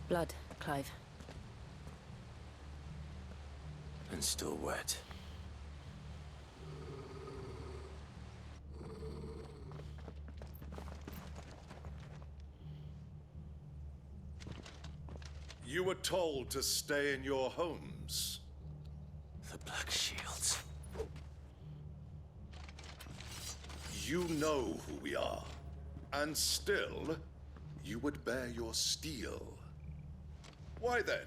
Blood, Clive. And still wet. You were told to stay in your homes. The Black Shields. You know who we are. And still, you would bear your steel. Why then,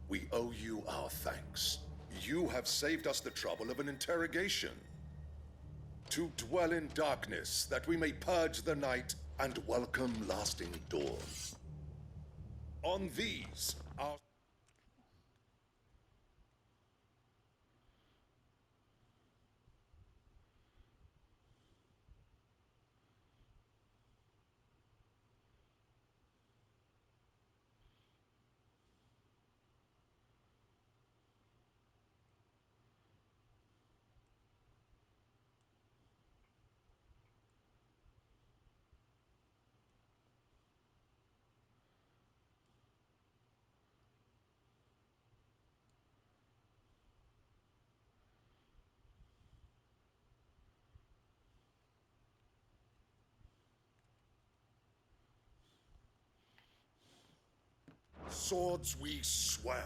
we owe you our thanks. You have saved us the trouble of an interrogation. To dwell in darkness, that we may purge the night and welcome lasting dawn. On these, our... Swords we swear.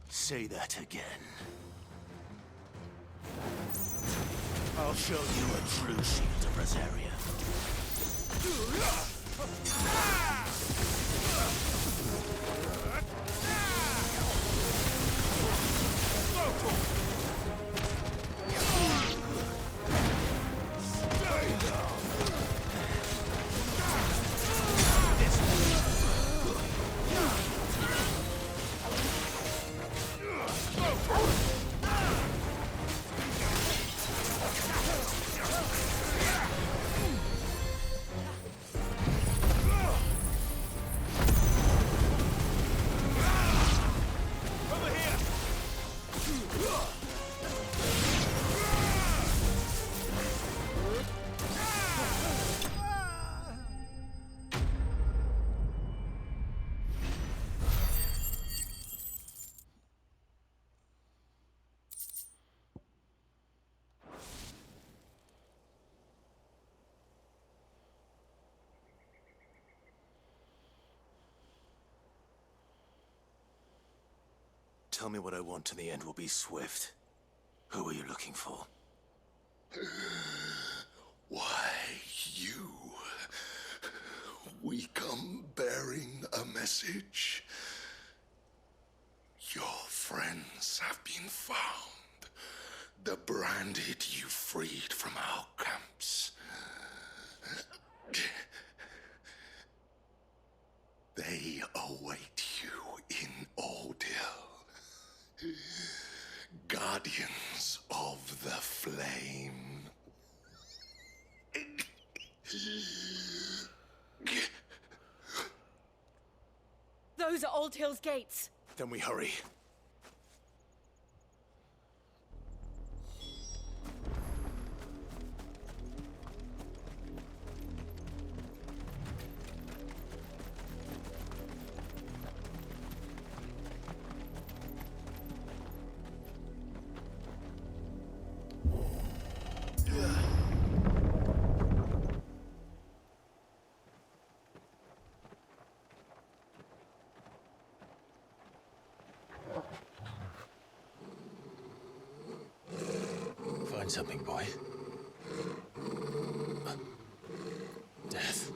Say that again. I'll show you a true shield of Rosaria. Tell me what I want and the end will be swift. Who are you looking for? Why, you? We come bearing a message. Your friends have been found. The branded you freed from our camps. They await you in Ordeal. Guardians of the Flame. Those are Old Hill's gates. Then we hurry. Find something, boy. Death.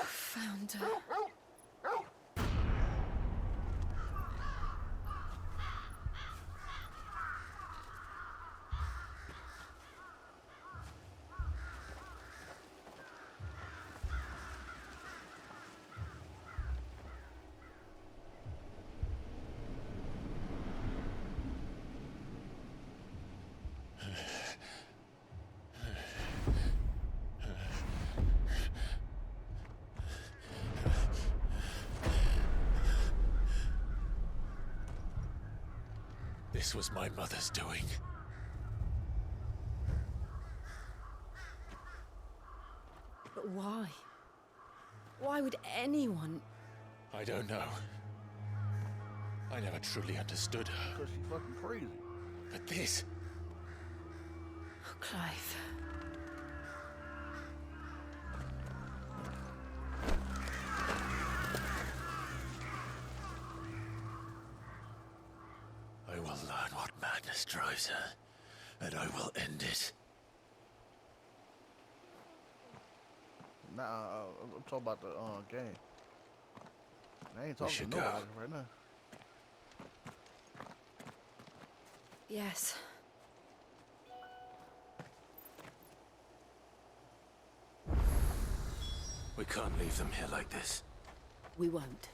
Found her. This was my mother's doing. But why? Why would anyone... I don't know. I never truly understood her. Because she's fucking crazy. But this... Oh, Clive. I will learn what madness drives her, and I will end it. Nah, I'm talking about the game. I ain't talking should to go. nobody right now. Yes. We can't leave them here like this. We won't.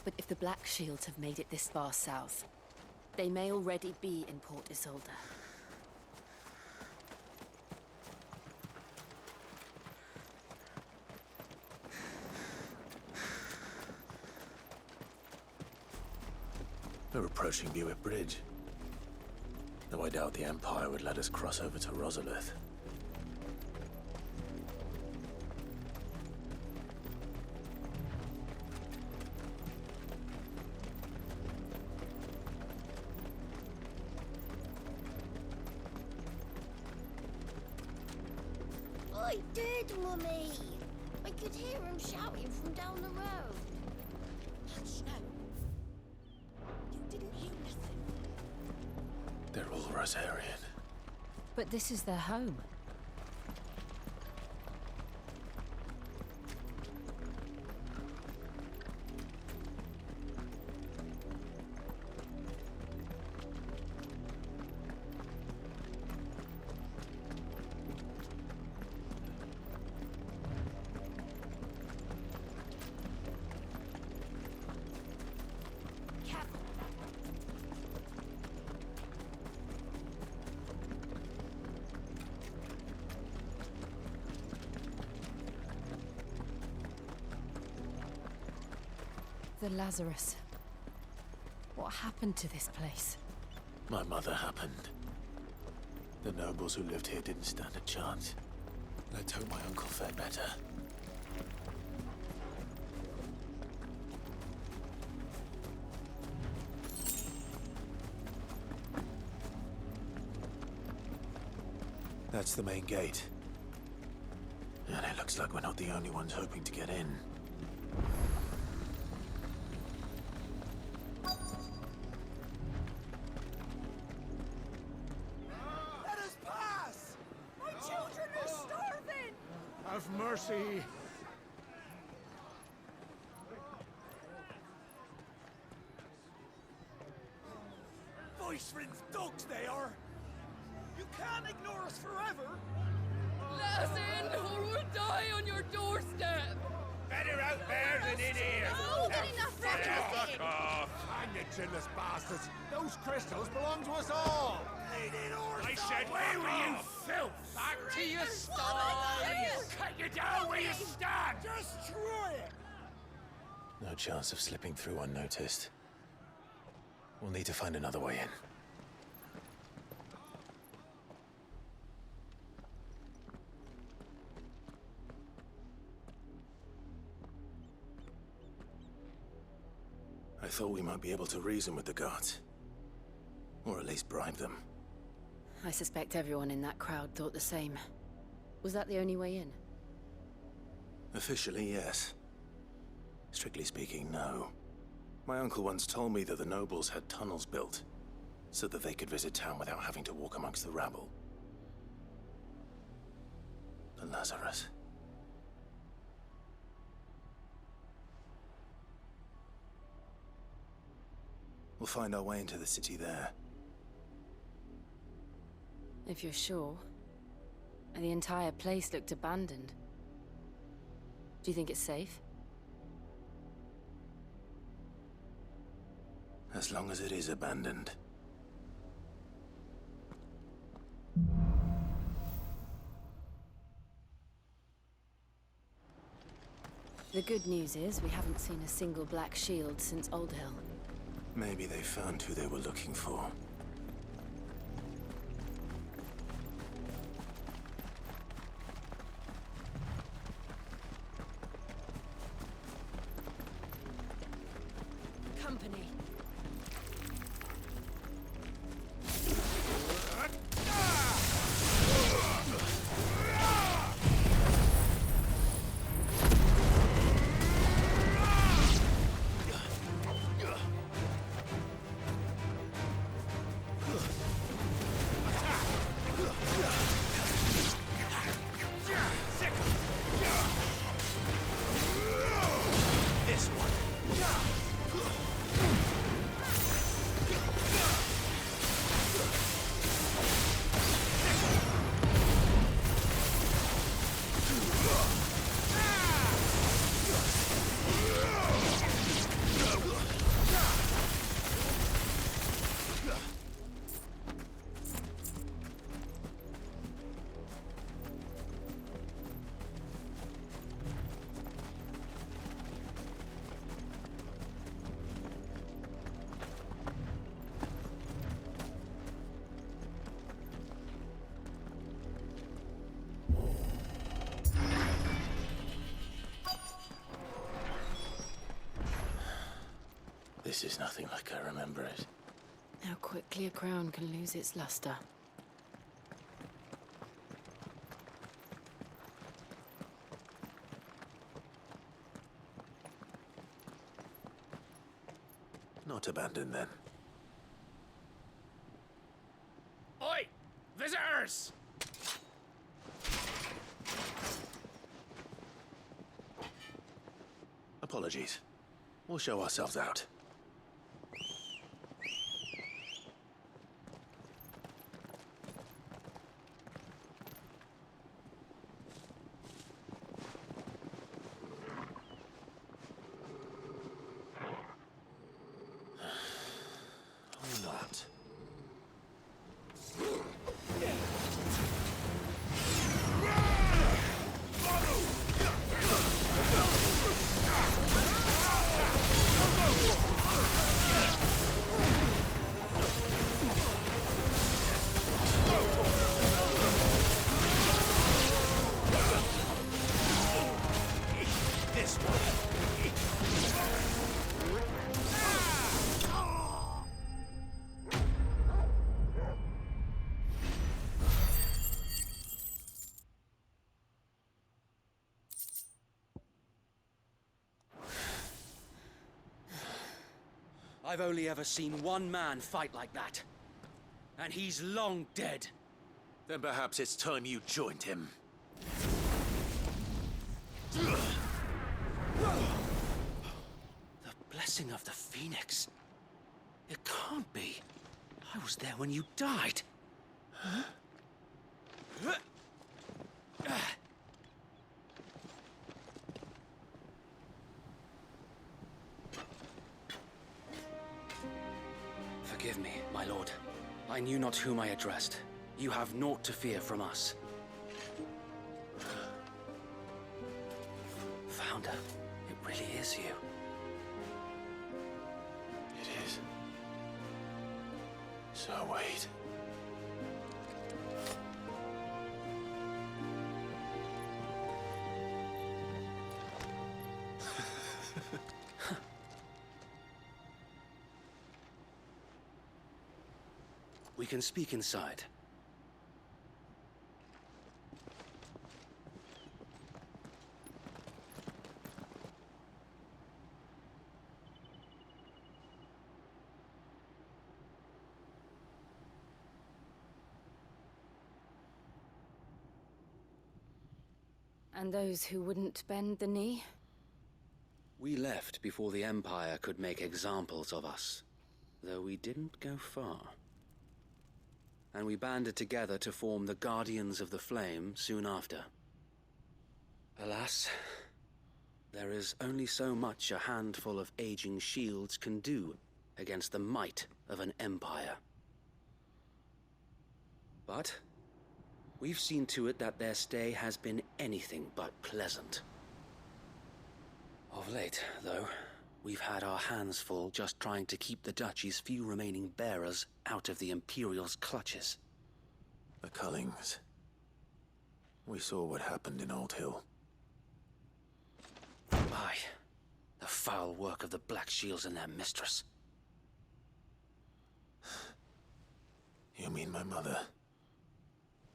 But if the Black Shields have made it this far south, they may already be in Port Isolde. We're approaching Buick Bridge. Though I doubt the Empire would let us cross over to Rosalith. I did, Mummy! I could hear him shouting from down the road. Hush, no. You didn't hear nothing. They're all Rosarian. But this is their home. Careful. The Lazarus. What happened to this place? My mother happened. The nobles who lived here didn't stand a chance. Let's hope my uncle fared better. That's the main gate. And it looks like we're not the only ones hoping to get in. Let us pass! My children are starving! Have mercy. Viceroy's dogs they are! You can't ignore us forever! Let us in, or we'll die on your doorstep! Better out there than in here. Oh, get enough rockets! Hang you chinless bastards. Those crystals belong to us all. I said, where were you, filth? Back to your sties. Cut you down where you stand. Destroy it! No chance of slipping through unnoticed. We'll need to find another way in. I thought we might be able to reason with the guards. Or at least bribe them. I suspect everyone in that crowd thought the same. Was that the only way in? Officially, yes. Strictly speaking, no. My uncle once told me that the nobles had tunnels built, so that they could visit town without having to walk amongst the rabble. The Lazarus. We'll find our way into the city there. If you're sure. The entire place looked abandoned. Do you think it's safe? As long as it is abandoned. The good news is we haven't seen a single black shield since Old Hill. Maybe they found who they were looking for. company. This one. This is nothing like I remember it. How quickly a crown can lose its luster. Not abandoned then. Oi! Visitors! Apologies. We'll show ourselves out. Or not. This one. I've only ever seen one man fight like that. And he's long dead. Then perhaps it's time you joined him. The blessing of the Phoenix. It can't be. I was there when you died. Forgive me, my lord. I knew not whom I addressed. You have naught to fear from us. Founder, it really is you. It is. So wait. We can speak inside. And those who wouldn't bend the knee? We left before the Empire could make examples of us, though we didn't go far. And we banded together to form the Guardians of the Flame soon after. Alas, there is only so much a handful of aging shields can do against the might of an empire. But we've seen to it that their stay has been anything but pleasant. Of late, though, we've had our hands full just trying to keep the Duchy's few remaining bearers out of the Imperial's clutches. The Cullings. We saw what happened in Old Hill. Aye. The foul work of the Black Shields and their mistress. You mean my mother?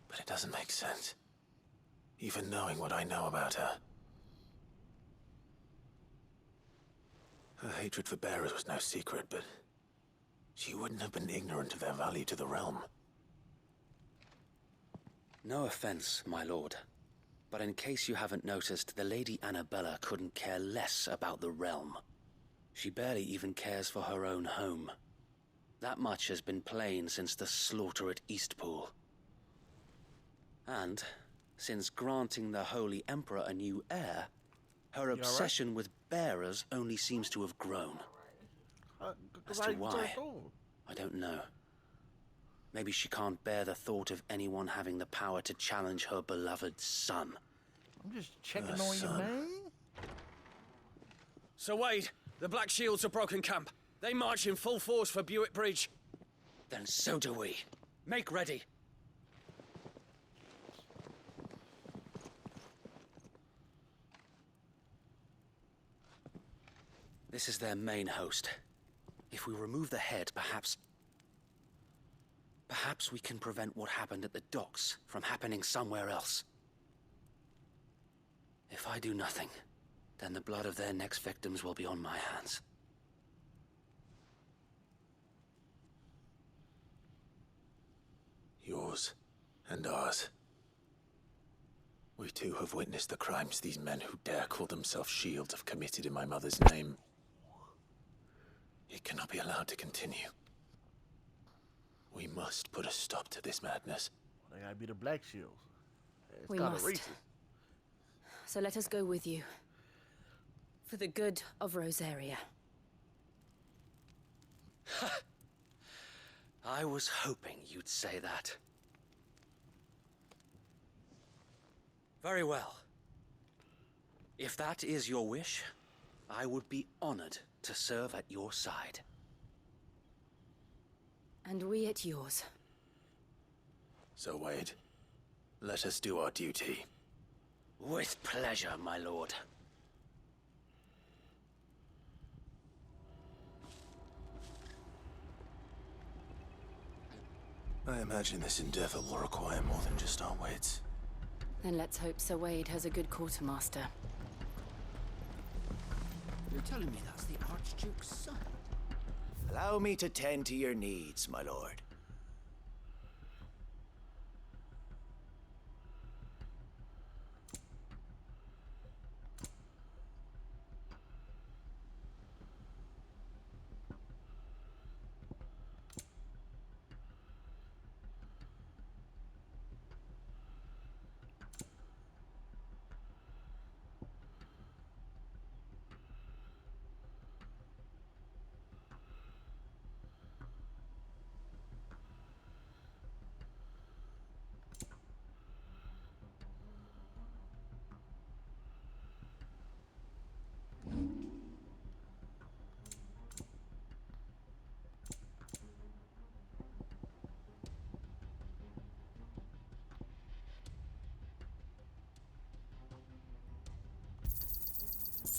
But it doesn't make sense. Even knowing what I know about her. Her hatred for bearers was no secret, but she wouldn't have been ignorant of their value to the realm. No offense, my lord. But in case you haven't noticed, the Lady Annabella couldn't care less about the realm. She barely even cares for her own home. That much has been plain since the slaughter at Eastpool. And, since granting the Holy Emperor a new heir, her obsession with bearers only seems to have grown. As to why, I don't know. Maybe she can't bear the thought of anyone having the power to challenge her beloved son. I'm just checking on you, man. Sir Wade, the Black Shields have broken camp. They march in full force for Buick Bridge. Then so do we. Make ready. This is their main host. If we remove the head, perhaps we can prevent what happened at the docks from happening somewhere else. If I do nothing, then the blood of their next victims will be on my hands. Yours and ours. We too have witnessed the crimes these men who dare call themselves Shields have committed in my mother's name. It cannot be allowed to continue. We must put a stop to this madness. They gotta be the Black Shields. It's We kinda must. racist. So let us go with you. For the good of Rosaria. I was hoping you'd say that. Very well. If that is your wish, I would be honored to serve at your side. And we at yours. So, Wade, let us do our duty. With pleasure, my lord. I imagine this endeavor will require more than just our wits. Then let's hope Sir Wade has a good quartermaster. You're telling me that's the Archduke's son? Allow me to tend to your needs, my lord.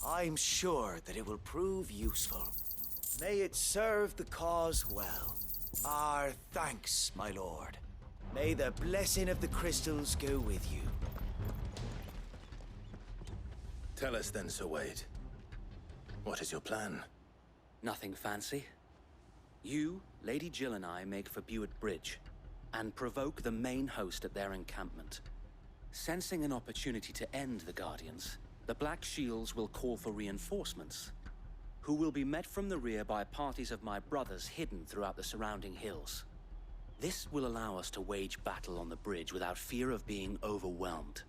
I'm sure that it will prove useful. May it serve the cause well. Our thanks, my lord. May the blessing of the crystals go with you. Tell us then, Sir Wade. What is your plan? Nothing fancy. You, Lady Jill and I make for Buick Bridge, and provoke the main host at their encampment. Sensing an opportunity to end the Guardians, the Black Shields will call for reinforcements, who will be met from the rear by parties of my brothers hidden throughout the surrounding hills. This will allow us to wage battle on the bridge without fear of being overwhelmed.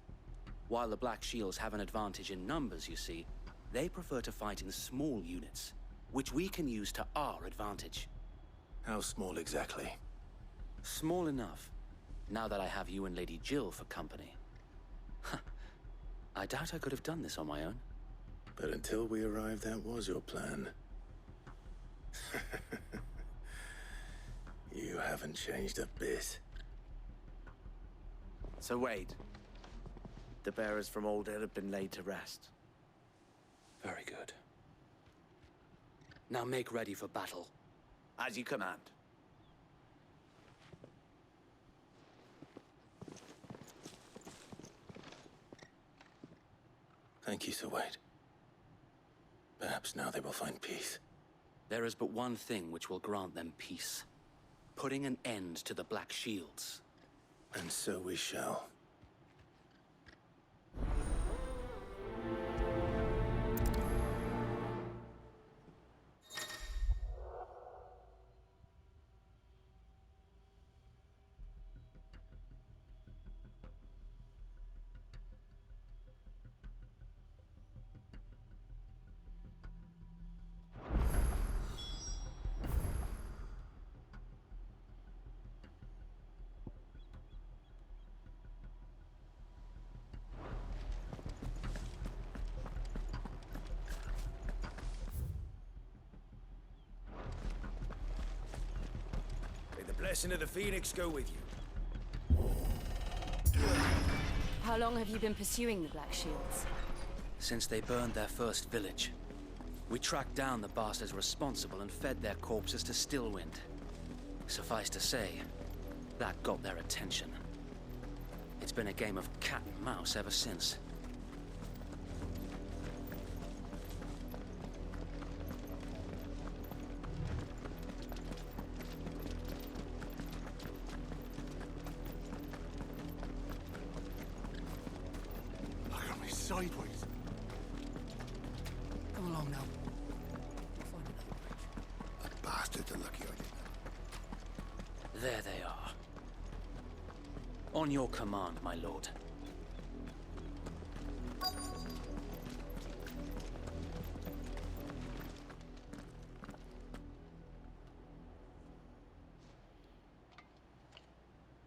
While the Black Shields have an advantage in numbers, you see, they prefer to fight in small units, which we can use to our advantage. How small exactly? Small enough, now that I have you and Lady Jill for company. I doubt I could have done this on my own. But until we arrived, that was your plan. You haven't changed a bit. Sir Wade, the bearers from Old Hill have been laid to rest. Very good. Now make ready for battle. As you command. Thank you, Sir Wade. Perhaps now they will find peace. There is but one thing which will grant them peace. Putting an end to the Black Shields. And so we shall. May the blessing of the Phoenix go with you. How long have you been pursuing the Black Shields? Since they burned their first village, we tracked down the bastards responsible and fed their corpses to Stillwind. Suffice to say, that got their attention. It's been a game of cat and mouse ever since. Look at me sideways. Come along now. We'll find another bridge. The bastards are lucky I didn't. There they are. On your command, my lord.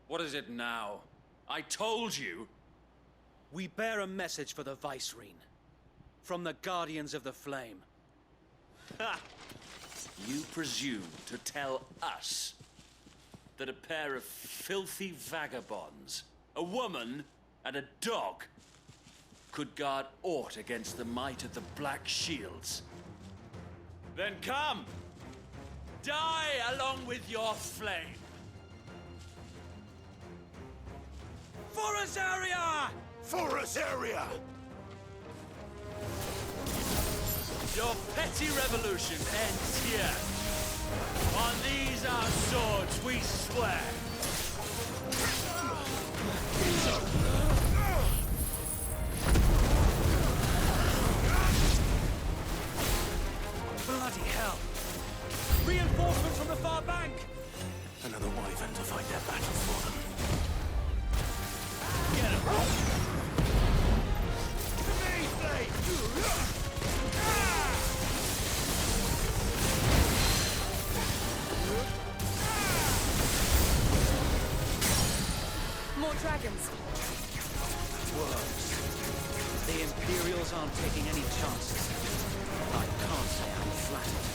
What is it now? I told you! We bear a message for the Vicereine. From the Guardians of the Flame. Ha! You presume to tell us that a pair of filthy vagabonds, a woman and a dog, could guard aught against the might of the Black Shields? Then come! Die along with your flame! For us area! For us area! Your petty revolution ends here. On these our swords we swear. Bloody hell! Reinforcements from the far bank! Another wyvern to fight their battles for them. Get him! More dragons. Worse. The Imperials aren't taking any chances. I can't say I'm flattered.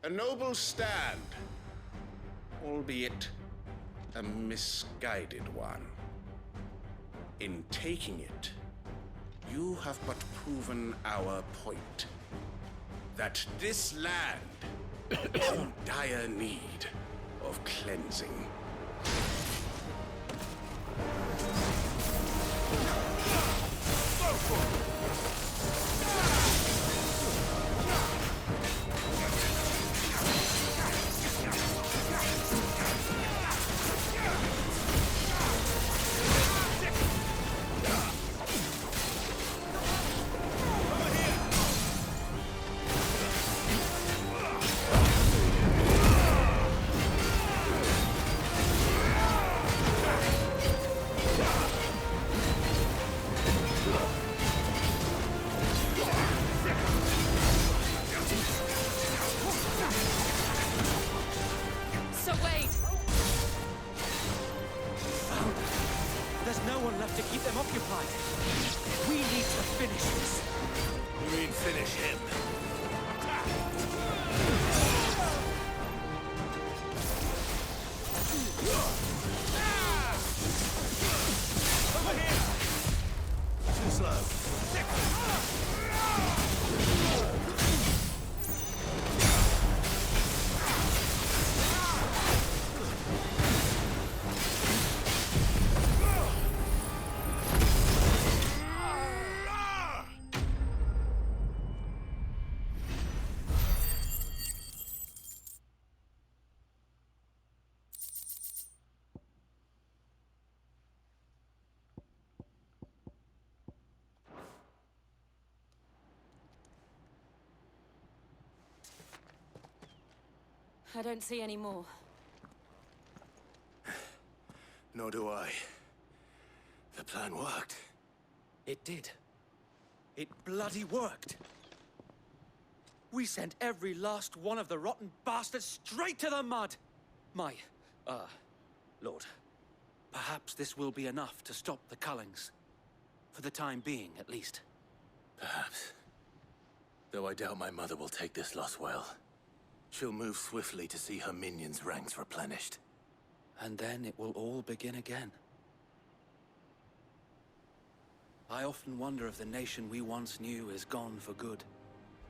A noble stand, albeit a misguided one. In taking it, you have but proven our point. That this land is in dire need of cleansing. enough to keep them occupied. We need to finish this. You mean finish him? Over here! Too slow. I don't see any more. Nor do I. The plan worked. It did. It bloody worked. We sent every last one of the rotten bastards straight to the mud! My, Lord, perhaps this will be enough to stop the Cullings. For the time being, at least. Perhaps. Though I doubt my mother will take this loss well. She'll move swiftly to see her minions' ranks replenished. And then it will all begin again. I often wonder if the nation we once knew is gone for good.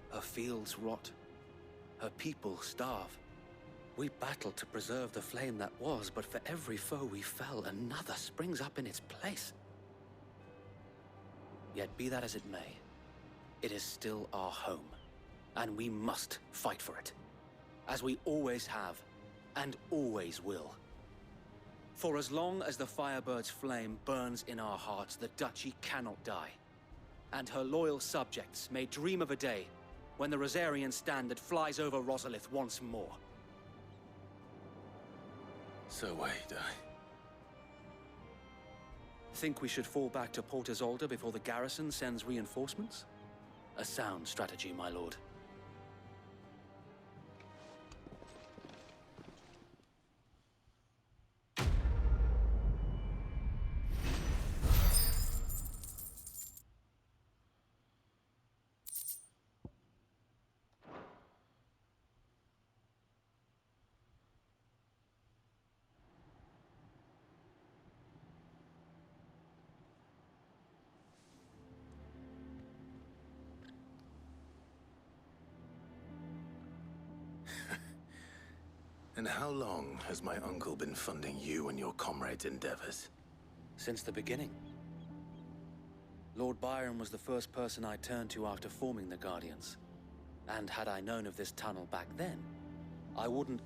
Her fields rot. Her people starve. We battled to preserve the flame that was, but for every foe we fell, another springs up in its place. Yet be that as it may, it is still our home, and we must fight for it. As we always have, and always will. For as long as the Firebird's flame burns in our hearts, the Duchy cannot die. And her loyal subjects may dream of a day when the Rosarian standard flies over Rosalith once more. So wait, Think we should fall back to Port Isolde before the garrison sends reinforcements? A sound strategy, my lord. And how long has my uncle been funding you and your comrades' endeavors? Since the beginning. Lord Byron was the first person I turned to after forming the Guardians. And had I known of this tunnel back then, I wouldn't